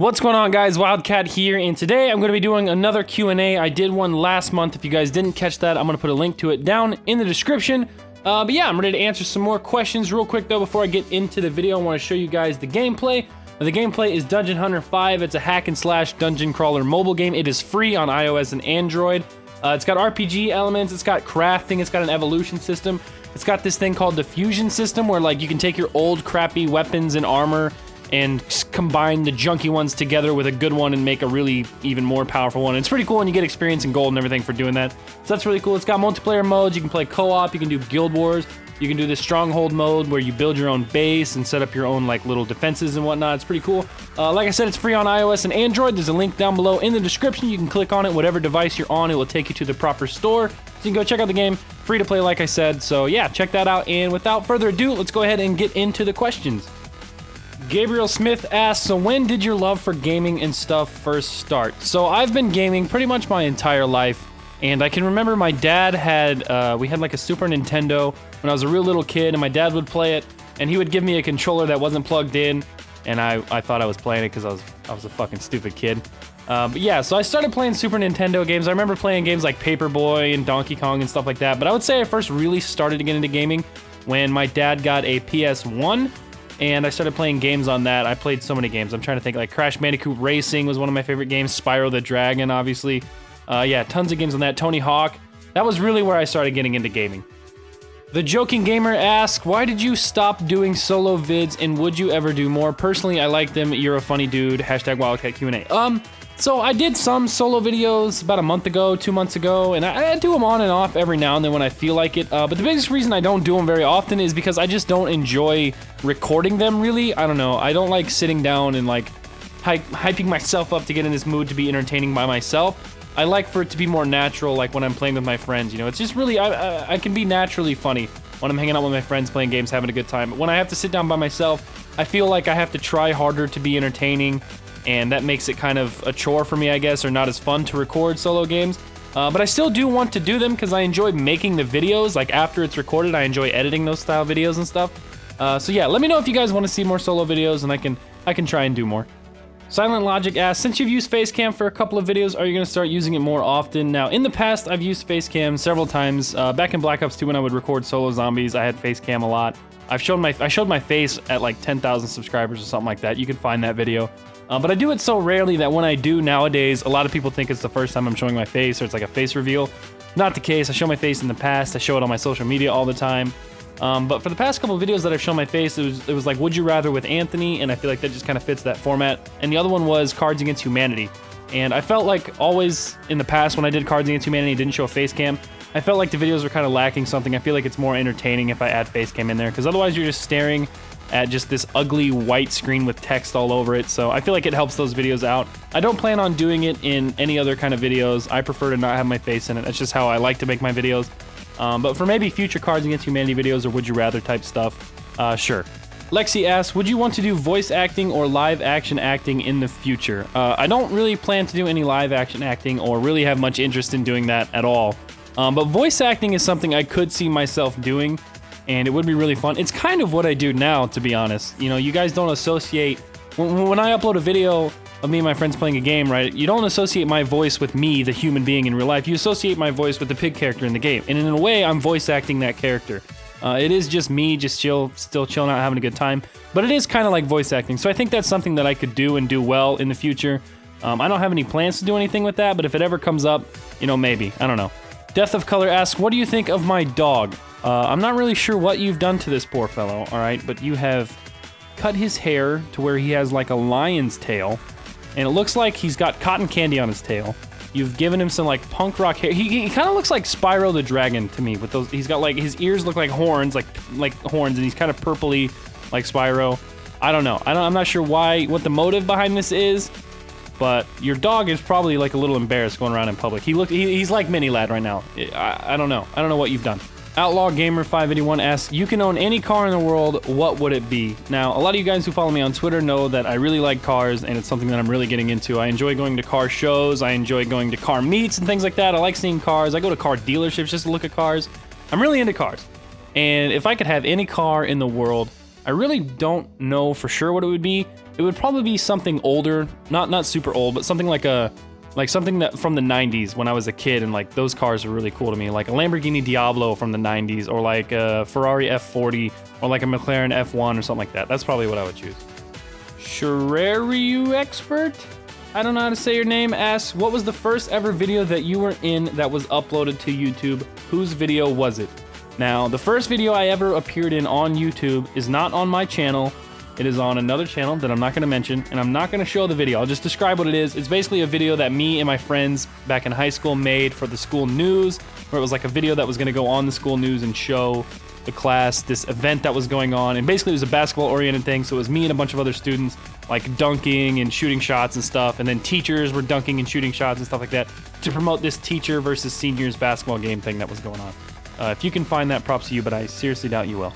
What's going on, guys? WILDCAT here, and today I'm going to be doing another Q&A. I did one last month. If you guys didn't catch that, I'm going to put a link to it down in the description. But yeah, I'm ready to answer some more questions. Real quick though, before I get into the video, I want to show you guys the gameplay. The gameplay is Dungeon Hunter 5. It's a hack and slash dungeon crawler mobile game. It is free on iOS and Android. It's got RPG elements, it's got crafting, it's got an evolution system. It's got this thing called the fusion system where like you can take your old crappy weapons and armor and combine the junky ones together with a good one and make a really even more powerful one. And it's pretty cool, and you get experience and gold and everything for doing that. So that's really cool. It's got multiplayer modes. You can play co-op, you can do guild wars, you can do this stronghold mode where you build your own base and set up your own like little defenses and whatnot. It's pretty cool. Like I said, it's free on iOS and Android. There's a link down below in the description. You can click on it, whatever device you're on, it will take you to the proper store. So you can go check out the game, free to play like I said. So yeah, check that out. And without further ado, let's go ahead and get into the questions. Gabriel Smith asks, so when did your love for gaming and stuff first start? So I've been gaming pretty much my entire life, and I can remember my dad had, we had like a Super Nintendo when I was a real little kid, and my dad would play it, and he would give me a controller that wasn't plugged in, and I thought I was playing it because I was a fucking stupid kid. But yeah, so I started playing Super Nintendo games. I remember playing games like Paperboy and Donkey Kong and stuff like that, but I would say I first really started to get into gaming when my dad got a PS1, and I started playing games on that. I played so many games. I'm trying to think, like Crash Bandicoot Racing was one of my favorite games. Spyro the Dragon, obviously. Yeah, tons of games on that. Tony Hawk. That was really where I started getting into gaming. The Joking Gamer asks, why did you stop doing solo vids and would you ever do more? Personally, I like them. You're a funny dude. Hashtag WildCat Q&A. So I did some solo videos about a month ago, 2 months ago, and I do them on and off every now and then when I feel like it. But the biggest reason I don't do them very often is because I just don't enjoy recording them, really. I don't know. I don't like sitting down and like hyping myself up to get in this mood to be entertaining by myself. I like for it to be more natural, like when I'm playing with my friends, you know? It's just really, I can be naturally funny when I'm hanging out with my friends, playing games, having a good time. But when I have to sit down by myself, I feel like I have to try harder to be entertaining, and that makes it kind of a chore for me, I guess, or not as fun to record solo games. But I still do want to do them because I enjoy making the videos. Like after it's recorded, I enjoy editing those style videos and stuff. So yeah, let me know if you guys want to see more solo videos, and I can try and do more. Silent Logic asks, since you've used Facecam for a couple of videos, are you going to start using it more often? Now, in the past, I've used Facecam several times. Back in Black Ops 2 when I would record solo zombies, I had Facecam a lot. I showed my face at like 10,000 subscribers or something like that. You can find that video. But I do it so rarely that when I do nowadays, a lot of people think it's the first time I'm showing my face, or it's like a face reveal. Not the case. I show my face in the past. I show it on my social media all the time. But for the past couple of videos that I've shown my face, it was like Would You Rather with Anthony, and I feel like that just kind of fits that format. And the other one was Cards Against Humanity. And I felt like always in the past when I did Cards Against Humanity, didn't show a face cam, I felt like the videos were kind of lacking something. I feel like it's more entertaining if I add face cam in there, because otherwise you're just staring at just this ugly white screen with text all over it. So I feel like it helps those videos out. I don't plan on doing it in any other kind of videos. I prefer to not have my face in it. That's just how I like to make my videos. But for maybe future Cards Against Humanity videos or Would You Rather type stuff, sure. Lexi asks, would you want to do voice acting or live action acting in the future? I don't really plan to do any live action acting or really have much interest in doing that at all. But voice acting is something I could see myself doing, and it would be really fun. It's kind of what I do now, to be honest. You know, you guys don't associate, when I upload a video of me and my friends playing a game, right, you don't associate my voice with me, the human being in real life. You associate my voice with the pig character in the game. And in a way, I'm voice acting that character. It is just me, just still chilling out, having a good time. But it is kind of like voice acting. So I think that's something that I could do and do well in the future. I don't have any plans to do anything with that, but if it ever comes up, you know, maybe. I don't know. Death of Color asks, what do you think of my dog? I'm not really sure what you've done to this poor fellow, alright? But you have cut his hair to where he has like a lion's tail. And it looks like he's got cotton candy on his tail. You've given him some like punk rock hair. He kind of looks like Spyro the Dragon to me with those. He's got like, his ears look like horns, like horns, and he's kind of purpley like Spyro. I don't know. I'm not sure what the motive behind this is, but your dog is probably like a little embarrassed going around in public. He's like Mini Lad right now. I don't know. I don't know what you've done. Outlaw Gamer 581 asks, you can own any car in the world, what would it be? Now, a lot of you guys who follow me on Twitter know that I really like cars, and it's something that I'm really getting into. I enjoy going to car shows, I enjoy going to car meets and things like that. I like seeing cars. I go to car dealerships just to look at cars. I'm really into cars. And if I could have any car in the world, I really don't know for sure what it would be. It would probably be something older, not super old, but something like something that from the 90s when I was a kid, and like those cars are really cool to me, like a Lamborghini Diablo from the 90s, or like a Ferrari F40, or like a McLaren F1 or something like that. That's probably what I would choose. Sherariu Expert? I don't know how to say your name, asks, what was the first ever video that you were in that was uploaded to YouTube? Whose video was it? Now, the first video I ever appeared in on YouTube is not on my channel. It is on another channel that I'm not going to mention, and I'm not going to show the video. I'll just describe what it is. It's basically a video that me and my friends back in high school made for the school news, where it was like a video that was going to go on the school news and show the class this event that was going on. And basically it was a basketball-oriented thing, so it was me and a bunch of other students like dunking and shooting shots and stuff, and then teachers were dunking and shooting shots and stuff like that to promote this teacher versus seniors basketball game thing that was going on. If you can find that, props to you, but I seriously doubt you will.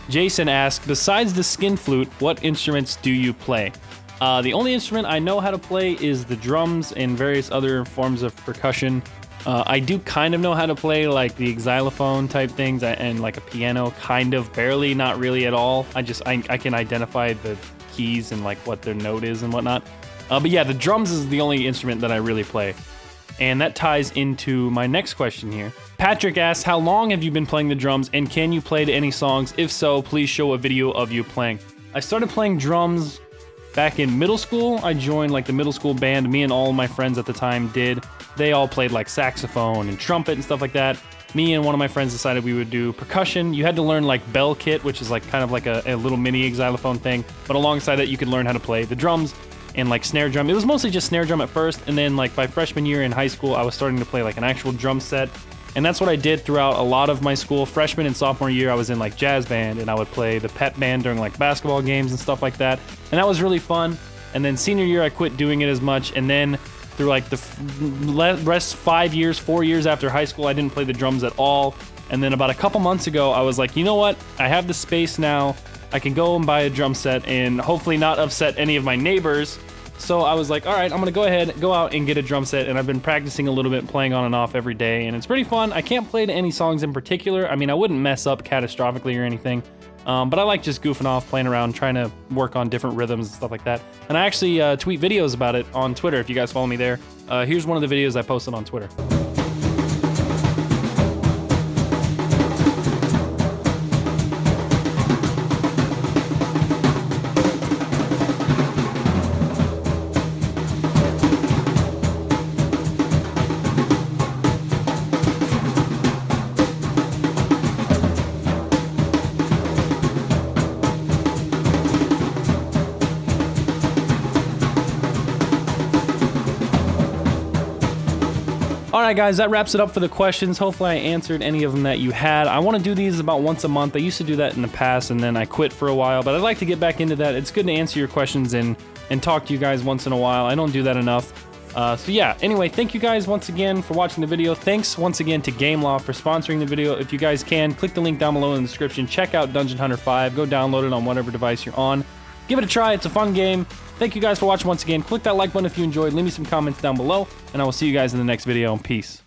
Jason asks, besides the skin flute, what instruments do you play? The only instrument I know how to play is the drums and various other forms of percussion. I do kind of know how to play like the xylophone type things and like a piano, kind of, barely, not really at all. I can identify the keys and like what their note is and whatnot. But yeah, the drums is the only instrument that I really play. And that ties into my next question here. Patrick asks, how long have you been playing the drums, and can you play to any songs? If so, please show a video of you playing. I started playing drums back in middle school. I joined like the middle school band. Me and all my friends at the time did. They all played like saxophone and trumpet and stuff like that. Me and one of my friends decided we would do percussion. You had to learn like bell kit, which is like kind of like a little mini xylophone thing. But alongside that, you could learn how to play the drums and like snare drum. It was mostly just snare drum at first, and then like by freshman year in high school, I was starting to play like an actual drum set. And that's what I did throughout a lot of my school. Freshman and sophomore year, I was in like jazz band, and I would play the pep band during like basketball games and stuff like that. And that was really fun. And then senior year, I quit doing it as much. And then through like the rest 4 years after high school, I didn't play the drums at all. And then about a couple months ago, I was like, you know what? I have the space now. I can go and buy a drum set and hopefully not upset any of my neighbors. So I was like, all right, I'm gonna go ahead, go out and get a drum set, and I've been practicing a little bit, playing on and off every day, and it's pretty fun. I can't play to any songs in particular. I mean, I wouldn't mess up catastrophically or anything, but I like just goofing off, playing around, trying to work on different rhythms and stuff like that. And I actually tweet videos about it on Twitter, if you guys follow me there. Here's one of the videos I posted on Twitter. Alright guys, that wraps it up for the questions. Hopefully I answered any of them that you had. I want to do these about once a month. I used to do that in the past, and then I quit for a while, but I'd like to get back into that. It's good to answer your questions and talk to you guys once in a while. I don't do that enough. So yeah, anyway, thank you guys once again for watching the video. Thanks once again to GameLaw for sponsoring the video. If you guys can, click the link down below in the description. Check out Dungeon Hunter 5. Go download it on whatever device you're on. Give it a try. It's a fun game. Thank you guys for watching once again. Click that like button if you enjoyed. Leave me some comments down below, and I will see you guys in the next video. Peace.